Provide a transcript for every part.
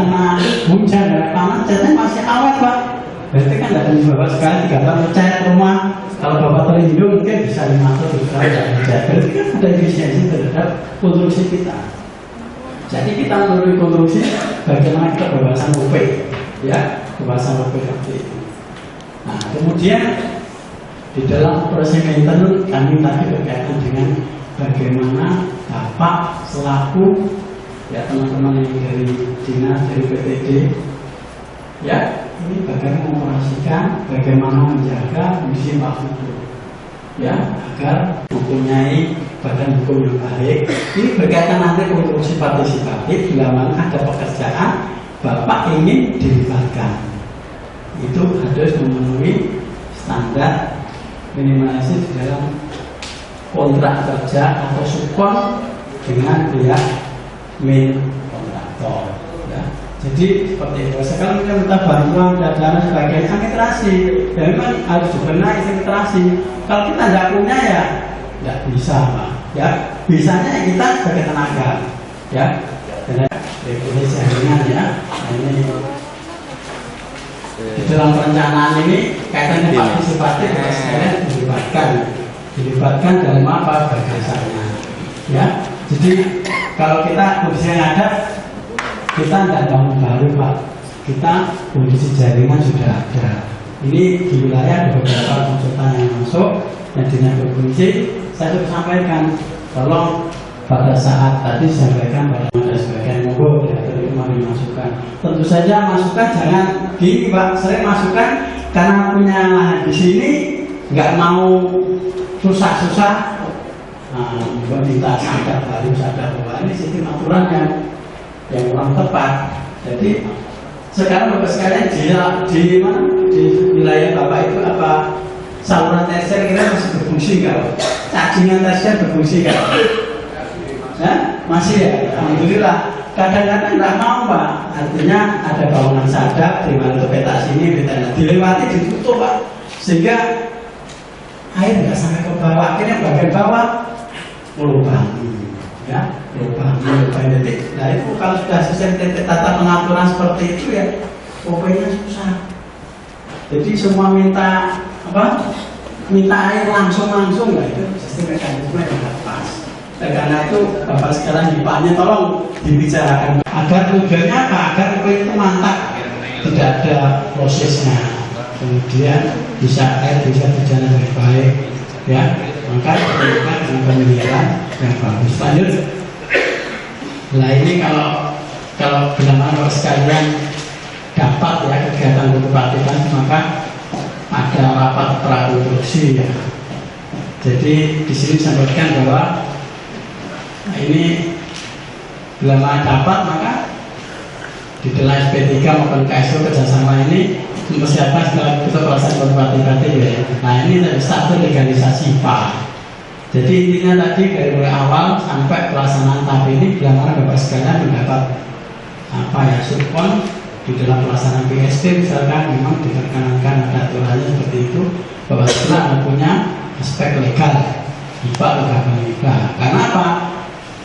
kena hujan dan panas, catnya masih awet Pak. Berarti kan dari Bapak sekali 3 tahun ngecat rumah. Kalau Bapak terlindung mungkin bisa 5 atau 7 tahun ngecat. Berarti kan ada efisiensi terhadap konstruksi kita. Jadi kita melalui konstruksi bagaimana kita pembahasan UP, ya, pembahasan UP seperti itu. Nah, kemudian di dalam proses maintenance kami tadi berkaitan dengan bagaimana Bapak selaku ya teman-teman yang dari dinas, dari PTD, ya ini bagaimana mengoperasikan, bagaimana menjaga fungsi infrastruktur, ya agar mempunyai badan hukum yang baik. Ini berkaitan nanti konstruksi partisipatif bila mana ada pekerjaan Bapak ingin dilibatkan, itu harus memenuhi standar minimalisasi di dalam kontrak kerja atau subkon dengan pihak main kontraktor, ya. Jadi seperti itu. Sekarang kita minta bantuan dan sebagainya administrasi, dan memang harus dibenahi administrasi. Kalau kita tidak punya ya tidak bisa Pak, ya. Bisanya kita sebagai tenaga, ya. Dan definisi jaringan, ya. Nah, ini di dalam perencanaan ini kaitannya partisipatif sekalian dilibatkan dalam apa bagasannya, ya. Jadi kalau kita kondisinya ada, kita tidak bangun baru Pak, kita kondisi jaringan sudah ada. Ini di wilayah ada beberapa konsultan yang masuk yang dinas berfungsi. Saya sudah sampaikan, tolong pada saat tadi sampaikan pada sebagian monggo dari kemarin masukan. Tentu saja masukan jangan gini Pak, sering masukan karena punya lahan di sini nggak mau susah-susah. Nah, minta sadar baru sadar bahwa ini sistem aturan yang kurang tepat. Jadi sekarang Bapak sekalian di wilayah Bapak itu apa saluran tersier kira masih berfungsi nggak? Cacingan tersier berfungsi nggak? Ya, masih ya. Alhamdulillah. Kadang-kadang nggak mau Pak. Artinya ada bangunan sadar di mana itu peta sini, peta dilewati ditutup Pak, sehingga air nggak sampai ke bawah. Akhirnya bagian bawah lubang, ya, lubang. Jadi, nah itu kalau sudah sistem tata pengaturan seperti itu ya, pokoknya susah. Jadi semua minta apa? Minta air langsung lah, itu sistem mekanisme yang tidak pas. Dan karena itu Bapak sekarang dipanya tolong dibicarakan agar tujuannya apa? Agar itu mantap, tidak ada prosesnya. Kemudian bisa air bisa berjalan dengan baik, ya. Maka diperlukan dengan pemeliharaan yang bagus. Lanjut. Nah ini kalau benar-benar sekalian dapat ya kegiatan kepartian, maka ada rapat prakonstruksi ya. Jadi di sini sampaikan bahwa nah ini bila mana dapat maka di dalam SP3 maupun KSO kerjasama ini mempersiapkan setelah itu pelaksanaan partisipatif ya. Nah ini satu legalisasi Pak. Jadi intinya tadi dari mulai awal sampai pelaksanaan tahap ini bila mana Bapak sekalian mendapat apa ya subkon di dalam pelaksanaan PSP misalkan memang diperkenankan ada aturannya seperti itu, Bapak sekalian punya aspek legal IPA legal. Karena apa?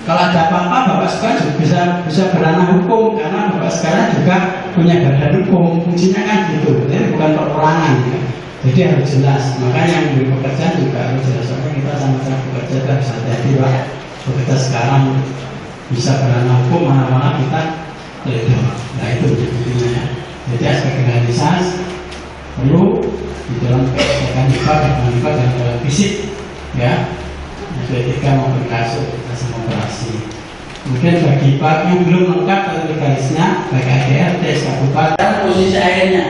Kalau ada apa-apa Bapak sekalian juga bisa berranah hukum karena Bapak sekalian juga punya badan hukum, fungsinya kan gitu, jadi bukan perorangan ya. Jadi harus jelas, makanya yang memberi pekerjaan juga harus jelas. Soalnya kita sama-sama bekerja kita bisa jadi Pak, kita sekarang bisa berranah hukum mana-mana kita legal. Nah itu intinya ya. Jadi aspek legalitas perlu di dalam kebijakan IPA dan dalam fisik ya. SP3 maupun kasus sama operasi. Kemudian bagi IPA yang belum lengkap atau legalisnya, baik ADRT, kabupaten, posisi airnya.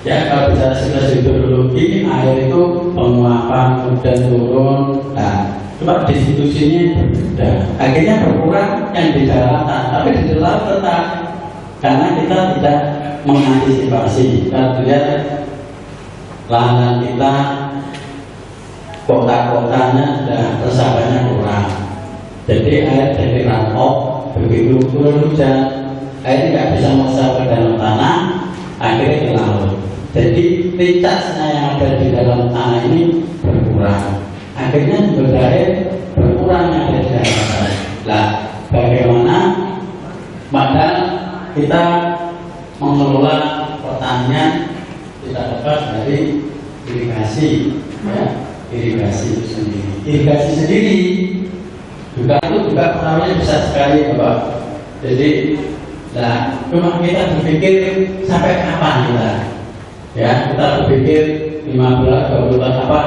Ya kalau bicara situasi hidrologi, air itu penguapan kemudian turun. Nah, cuma distribusinya berbeda. Akhirnya berkurang yang di daratan, tapi di laut tetap karena kita tidak mengantisipasi. Kita lihat lahan kita kota-kotanya sudah resapannya kurang. Jadi air dari rantau begitu turun hujan, air tidak bisa masuk ke dalam tanah, akhirnya ke laut. Jadi licasnya yang ada di dalam tanah ini berkurang. Akhirnya sumber air berkurang yang ada di dalam tanah. Nah, bagaimana? Padahal kita mengelola pertanian tidak lepas dari irigasi, ya, irigasi itu sendiri. Irigasi sendiri juga itu juga pengaruhnya besar sekali, Bapak. Jadi, nah, cuma kita berpikir sampai kapan kita, ya, kita berpikir 15, 20 tahun apa?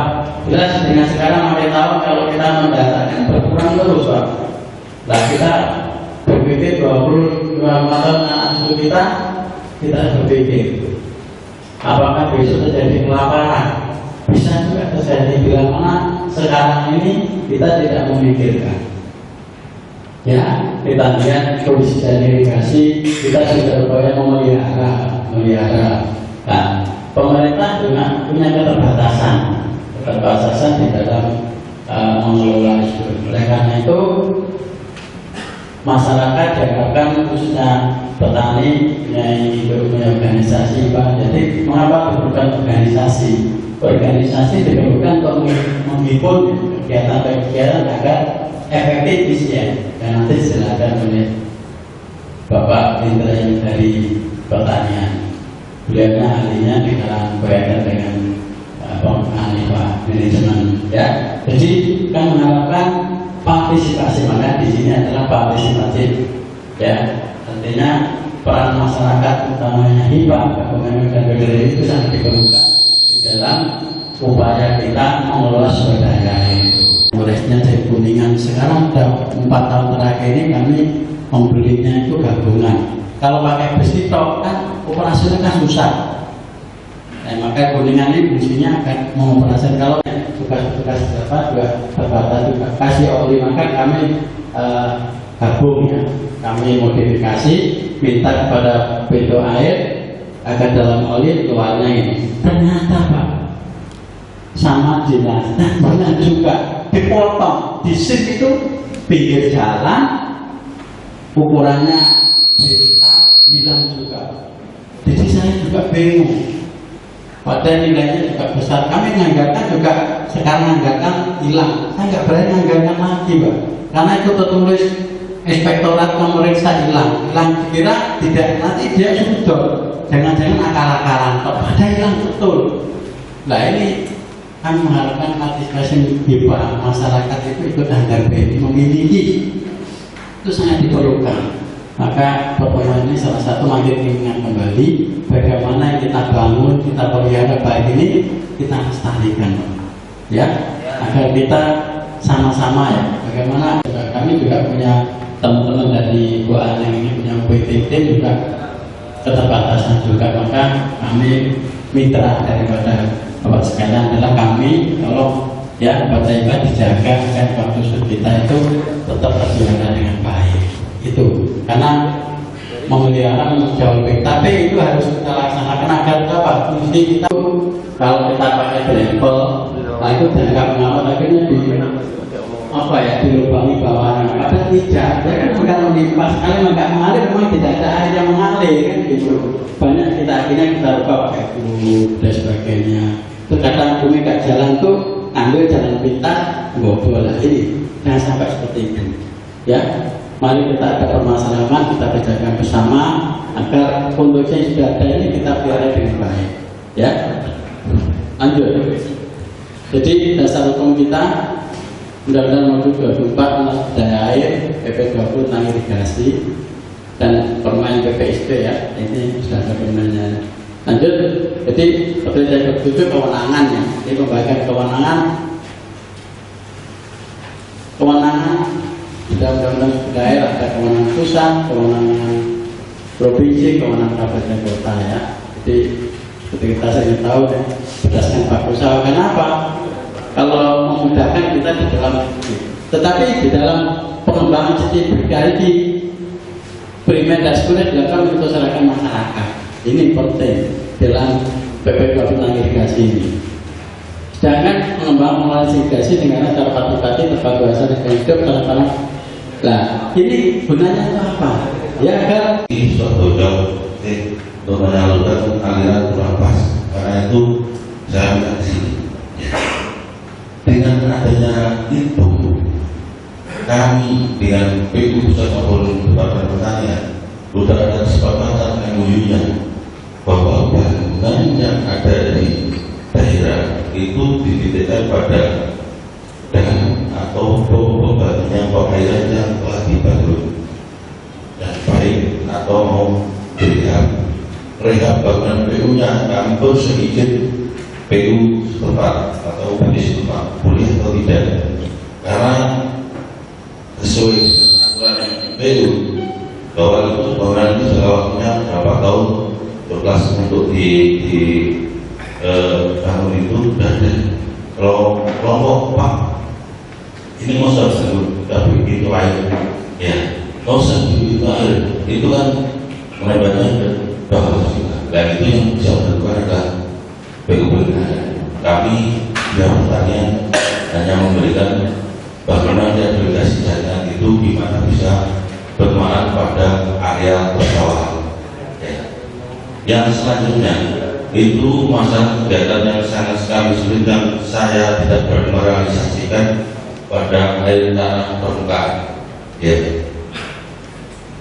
Jelas dengan sekarang makin tahun kalau kita mendatangkan berkurang terus, Pak. Nah, kita berpikir 25 tahun anak cucu kita berpikir apakah besok terjadi kelaparan, bisa juga terjadi, bila mana sekarang ini kita tidak memikirkan, ya, kita lihat kondisi dan irigasi, kita sudah berupaya memelihara. Nah, pemerintah juga punya keterbatasan di dalam mengelola itu. Oleh karena itu masyarakat diharapkan, khususnya petani, punya organisasi, Pak. Jadi mengapa diperlukan organisasi? Organisasi diperlukan untuk menghimpun kegiatan-kegiatan agar efektif ya. Dan nanti silakan oleh Bapak Indra yang dari pertanian. Beliau ahlinya di dalam berkaitan dengan manajemen, ya. Jadi kan mengharapkan partisipasi, maka di sini adalah partisipatif, ya. Artinya peran masyarakat, utamanya hibah, gabungan dan BDD itu sangat diperlukan di dalam upaya kita mengelola sumber daya itu. Mulainya dari Kuningan, sekarang sudah 4 tahun terakhir ini kami membelinya itu gabungan. Kalau pakai besi tok kan operasinya kan susah. Maka Kuningan ini fungsinya akan mengoperasikan, kalau tugas-tugas dapat juga terbatas juga. Kasih oli, maka kami gabung, ya. Kami modifikasi, minta kepada pintu air agar dalam oli keluarnya ini. Ternyata Pak, sama jelas, benar juga dipotong di sini itu pinggir jalan, ukurannya besar, hilang juga. Jadi saya juga bingung. Padahal nilainya juga besar. Kami menganggarkan juga, sekarang menganggarkan hilang. Saya nggak berani menganggarkan lagi, Pak. Karena itu tertulis inspektorat memeriksa hilang. Kira tidak, nanti dia sudah jangan-jangan akal-akalan. Padahal hilang betul. Nah ini kami mengharapkan partisipasi hibah masyarakat itu ikut anggar BNI memiliki. Itu sangat diperlukan. Maka pertemuan ini salah satu mengingat kembali bagaimana yang kita bangun, kita pelihara baik ini kita lestarikan, ya, agar kita sama-sama, ya. Bagaimana kami juga punya teman-teman dari Bu Aneng ini punya PTT juga keterbatasan juga, maka kami mitra daripada Bapak sekalian adalah kami tolong, ya, baca ibadah dijaga agar waktu kita itu tetap terjaga dengan baik. Itu karena memelihara jauh lebih, tapi itu harus kita laksanakan agar apa? Fungsi kita kalau kita pakai drempel, nah itu dianggap mengawal, akhirnya di apa ya, dilubangi bawahnya. Padahal tidak, ya kan bukan menimpas, sekali nggak mengalir, memang tidak ada air yang mengalir kan gitu. Banyak kita akhirnya kita lupa pakai bulu dan sebagainya. Terkadang bumi gak jalan tuh ambil jalan pintas, bobol lah. Ini jangan sampai seperti itu, ya. Mari kita ada permasalahan, kita kerjakan bersama agar kondisi yang sudah ada ini kita pelihara dengan baik, ya. Lanjut. Jadi dasar hukum kita Undang-Undang Nomor 24 tentang Daya Air, PP 20 tentang irigasi dan permen PPSP, ya. Ini sudah ada permennya. Lanjut. Jadi seperti saya bertujuh kewenangan, ya. Ini pembagian kewenangan di dalam undang-undang daerah ada kewenangan pusat, kewenangan provinsi, kewenangan kabupaten kota, ya. Jadi seperti kita sering tahu, ya, berdasarkan Pak Usaha. Kenapa? Kalau memudahkan kita di dalam, tetapi di dalam pengembangan sistem berganti primer dan sekunder dilakukan untuk masyarakat masyarakat. Ini penting dalam PPK tentang irigasi ini. Sedangkan mengembangkan irigasi dengan cara partisipatif terpadu dan hidup tanpa. Nah, ini gunanya itu apa? Ya agar ini suatu jauh untuk menyalurkan aliran bernapas. Karena itu saya minta di sini. Dengan adanya itu, kami dengan PU Pusat Kabupaten Pertanian sudah ada kesepakatan MOU-nya itu dititikkan pada dam atau pembangunan pengairan yang telah dibangun dan baik atau mau rehab bangunan PU-nya kami pun sedikit PU setempat atau PU setempat boleh atau tidak, karena sesuai aturan PU bahwa itu bangunan itu jangka waktunya berapa tahun berkelas untuk bangun itu. Dan kalau kelompok Pak ini mau sudah begitu air ya, mau itu air itu kan melebarnya bahwa dan itu yang bisa dilakukan adalah PUBNN. Kami dalam pertanian hanya memberikan bagaimana rehabilitasi jaringan itu di mana bisa bermanfaat pada area persawahan. Ya. Yang selanjutnya itu masalah kegiatan yang sangat sekali sulit dan saya tidak pernah merealisasikan pada air tanah permukaan. Ya.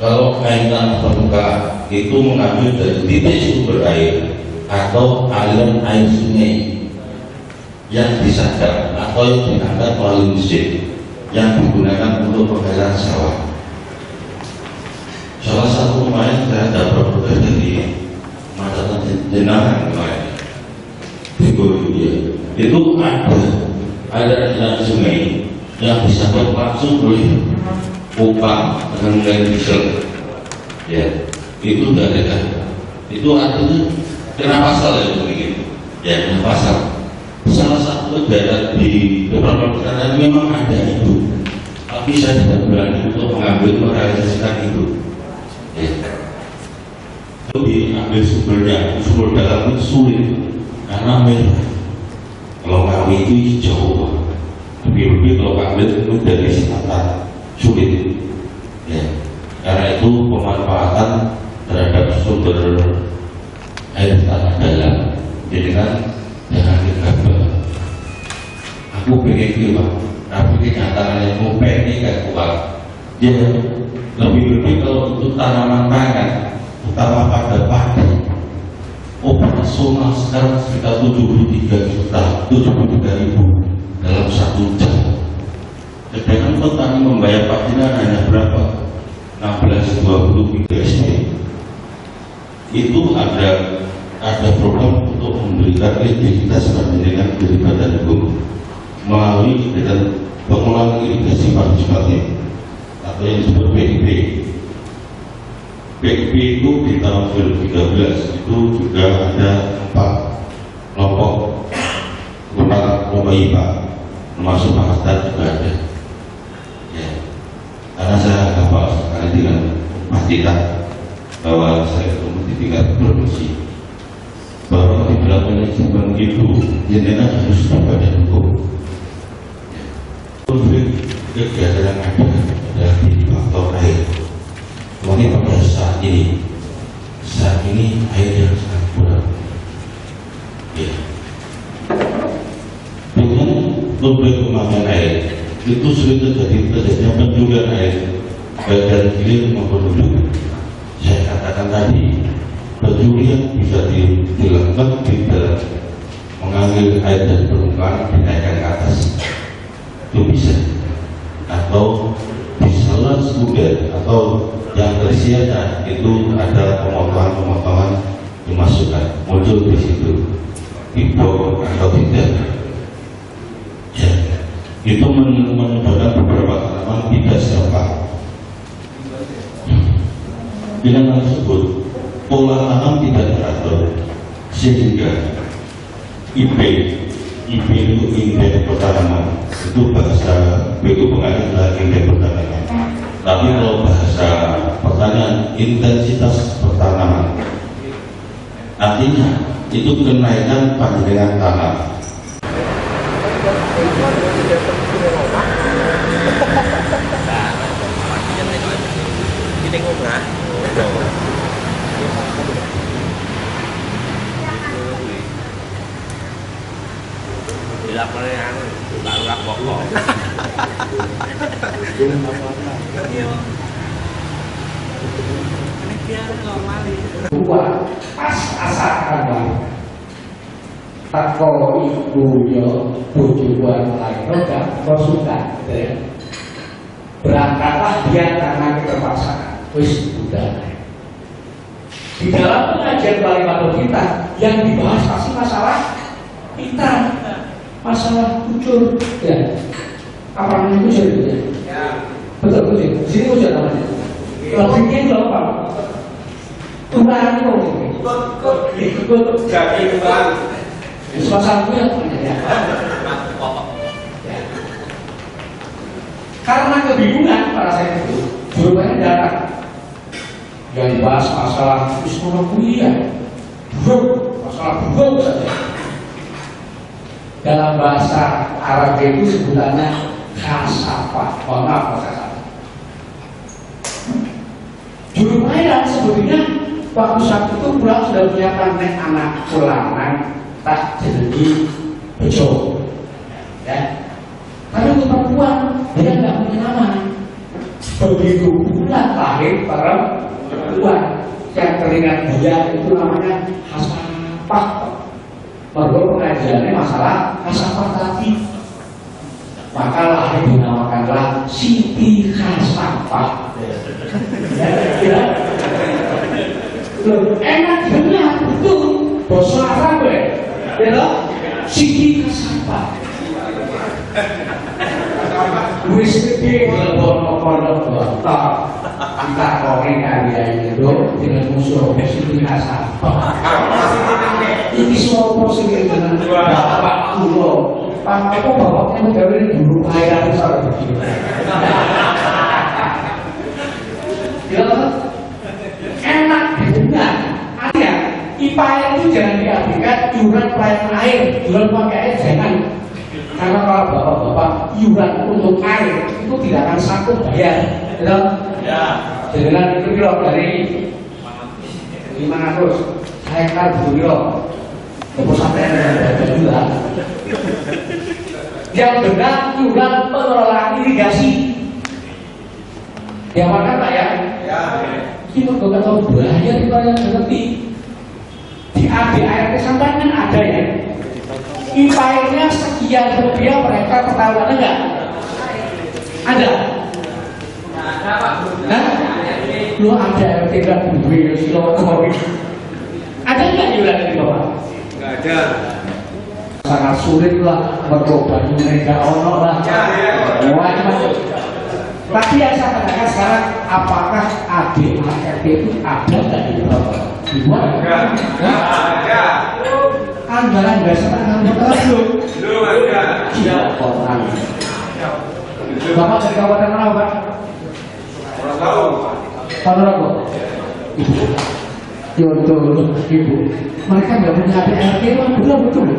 Kalau air tanah permukaan itu mengambil dari titik sumber air atau aliran air sungai yang disadap atau yang diangkat melalui mesin yang digunakan untuk pengairan sawah. Salah satu kemarin saya dapat protes dari Macatan Jenangan kemarin di India itu ada aliran sungai yang disadap langsung oleh upah dengan nilai diesel ya, itu tidak ada. Itu artinya kena pasal ya begitu ya, kena pasal. Salah satu negara di beberapa negara memang ada itu, tapi saya tidak berani untuk mengambil merealisasikan itu ya. Itu diambil sumbernya, sumber dalam itu sulit karena merah. Kalau kami itu hijau, lebih kalau kami itu dari selatan sulit ya, karena itu pemanfaatan terhadap sumber air tanah dalam. Jadi kan jangan digabah. Aku pengen Pak, tapi kenyataannya mau ini gak kuat. Ya lebih kalau untuk tanaman pangan, utama pada padi, operasional sekarang sekitar 73.000 dalam 1 jam. Sedangkan petani membayar paginan hanya berapa? 16-23 SD. Itu ada program untuk memberikan likuiditas dengan daripada hukum melalui kegiatan pengelolaan irigasi partisipatif atau yang disebut PIP. PIP itu di tahun 2013 itu juga ada 4 kelompok lomba IPA termasuk Pakistan juga ada. Karena saya hafal sekali dengan pastikan bahwa saya ketemu di tingkat provinsi bahwa di dalam manajemen itu jenengan harus pada hukum. Kegiatan yang ada adalah di faktor air. Mungkin pada saat ini air yang sangat kurang. Ya. Dengan beberapa kemampuan air itu sulit terjadinya pencurian air baik dari hilir maupun hulu. Saya katakan tadi, pencurian bisa dilakukan tidak mengambil air dari permukaan dinaikkan ke atas, itu bisa, atau disaluran sekunder atau yang tersianya itu ada pemotongan dimasukkan muncul di situ, dibor atau tidak. Ya. Itu menyebabkan beberapa tanaman tidak serta. Dengan tersebut pola tanam tidak teratur sehingga IP itu indeks pertanaman itu bahasa BU pengajar adalah indeks pertanaman. Tapi kalau bahasa pertanian intensitas pertanaman artinya itu kenaikan panjang tanah. Dua pas asakan tako ibu yo bujuan lain roda konsultan gitu ya. Berangkatlah dia karena keterpaksaan. Wis udah. Di dalam pengajian Balimato kita yang dibahas pasti masalah kita, masalah kucur ya. Apa namanya kucur itu ya? Betul kucur. Sini kucur namanya. Logiknya itu apa? Tuhan itu ikut jadi Tuhan. Suasana yang ya. Karena kebingungan para saya itu, jawabannya datang yang dibahas masalah Islamiyah, masalah buruk saja. Dalam bahasa Arab itu sebutannya kasafah, maaf kasafah. Juru mainan sebetulnya waktu saat itu pulang sudah punya anak ulangan tak jadi bejo, ya. Tapi untuk perempuan dia nggak punya nama. Begitu bulan lahir perempuan yang teringat dia itu namanya Hasafah. Baru pengajiannya masalah Hasafah tadi. Maka lahir dinamakanlah Siti Hasafah. Ya, enak dengar betul bahasa Arab ya, Siti Hasafah. Wis gede bono-bono botak kita koreng kalian itu dengan musuh Siti Hasafah. Ini semua posisi dengan bapak kulo. Pak aku bapaknya gawe dulu air besar begini. Ya, enak didengar. Ada IPA itu jangan diabaikan iuran pelayanan air, iuran pakai air jangan. Karena kalau bapak-bapak iuran untuk air itu tidak akan sanggup bayar, betul? Ya. Dengan itu kilo dari 500, saya kan kilo. Kalau sampai ada juga. Yang benar iuran pengelolaan irigasi. Yang mana Pak ya? Ya. Ini nggak tahu bahaya di mana yang ngerti. Di ADART sampai kan ada ya. IPA-nya sekian rupiah mereka ketahuan enggak? Ada? Ada Pak. Nah, lu ada RT kan duit silo kopi. Ada nggak iuran di bawah? Nggak ada. Sangat sulit lah berubah mereka ono lah. Macam-macam. Tapi yang saya katakan sekarang, apakah ADART itu ada nggak di bawah? Di bawah? Ada. Anggaran dasar anggaran belum ada. Tidak orang. Bapak dari kabupaten mana Pak? Ponorogo. Ibu. Ya betul, Ibu. Mereka nggak punya ADART, betul.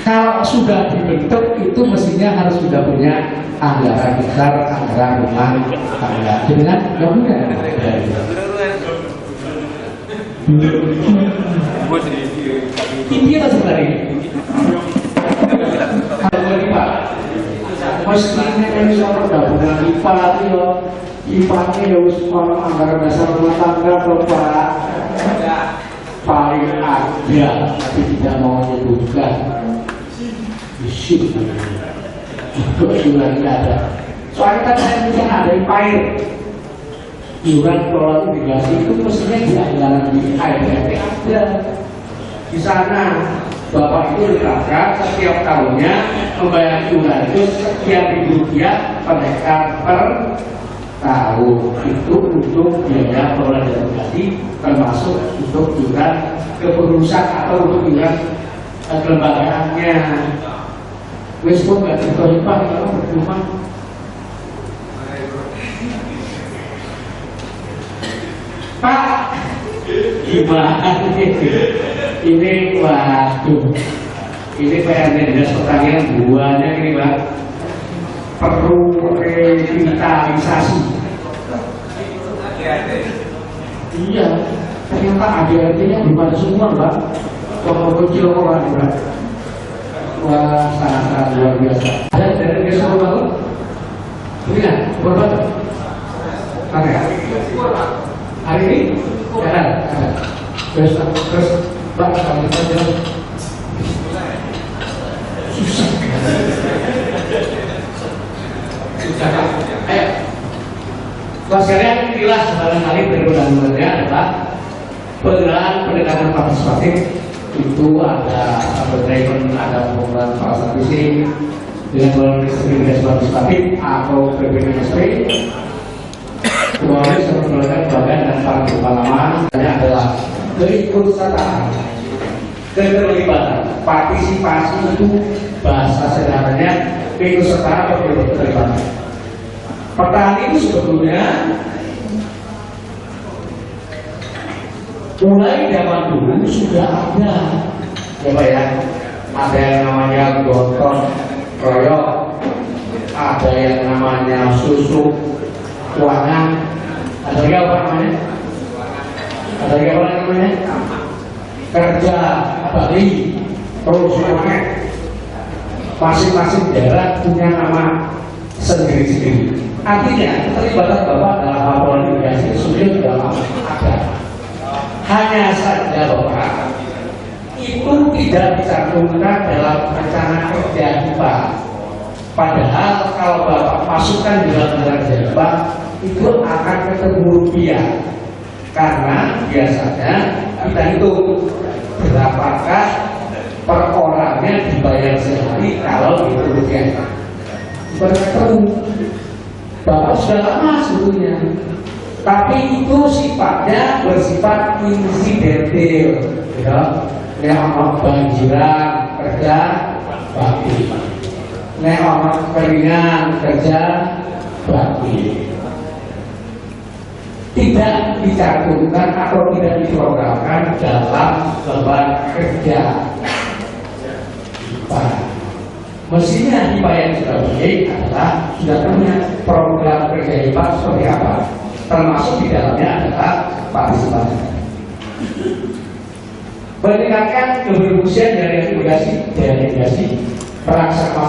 Kalau sudah dibentuk itu mestinya harus sudah punya anggaran besar, anggaran rumah tangga. Dengan nggak punya. Ini apa sebenarnya? Kalau ini Pak, mestinya kan soal gabungan IPA itu, IPA-nya ya soal anggaran dasar rumah tangga Pak. Paling ada, tapi tidak mau menyebutkan. Isyik, itu sudah tidak ada. Soalnya kan saya bisa ada IPA. Iuran pengelolaan irigasi itu mestinya di anggaran di ADART ada. Di sana Bapak itu diterapkan setiap tahunnya membayar iuran itu sekian ribu rupiah per hektar per tahun. Itu untuk biaya pengelolaan irigasi termasuk untuk iuran kepengurusan atau untuk iuran kelembagaannya. Wes kok nggak diterima kalau berjumpa. Pak, gimana ini? Waduh, ini PR Dinas Pertanian buahnya ini Pak, perlu revitalisasi. Iya, ternyata ADART-nya belum ada semua Pak. Kalau kecil orang Pak. Wah, sangat luar biasa. Ada dari desa Baru? Tidak, berapa? Ada. Hari ini? Ada. Terus Pak kalau kita bilang susah. Susah kan? Ayo. Mas sekalian pilih barangkali berguna-gunanya adalah pendekatan partisipatif itu ada treatment, ada penggunaan bahasa fisik dengan melalui disabilitas partisipatif atau PPNSP. Kemudian sebenarnya bagian dan para pengalaman adalah keikutsertaan, keterlibatan, partisipasi itu bahasa sederhananya keikutsertaan atau keterlibatan. Petani itu sebetulnya mulai zaman dulu sudah ada, ya Pak ya, ada yang namanya gotong royong, ada yang namanya susu keuangan, ada lagi apa namanya? Ada lagi apa namanya? Kerja abadi, terus semuanya masing-masing daerah punya nama sendiri-sendiri. Artinya keterlibatan Bapak dalam laporan mitigasi sudah dalam ada. Hanya saja Bapak itu tidak dicantumkan dalam rencana kerja kita. Padahal kalau Bapak masukkan di dalam rencana kerja Bapak itu akan ketemu rupiah. Karena biasanya kita hitung berapakah per orangnya dibayar sehari kalau itu rupiah. Berketemu Bapak sudah lama sebetulnya, tapi itu sifatnya bersifat insidental, ya. Amat banjiran kerja bakti, amat keringan kerja bakti, tidak dicantumkan atau tidak diprogramkan dalam beban kerja. Mestinya IPA yang sudah baik adalah sudah punya program kerja IPA seperti apa, termasuk di dalamnya adalah partisipasi. Meningkatkan keberfungsian dari delegasi, pelaksana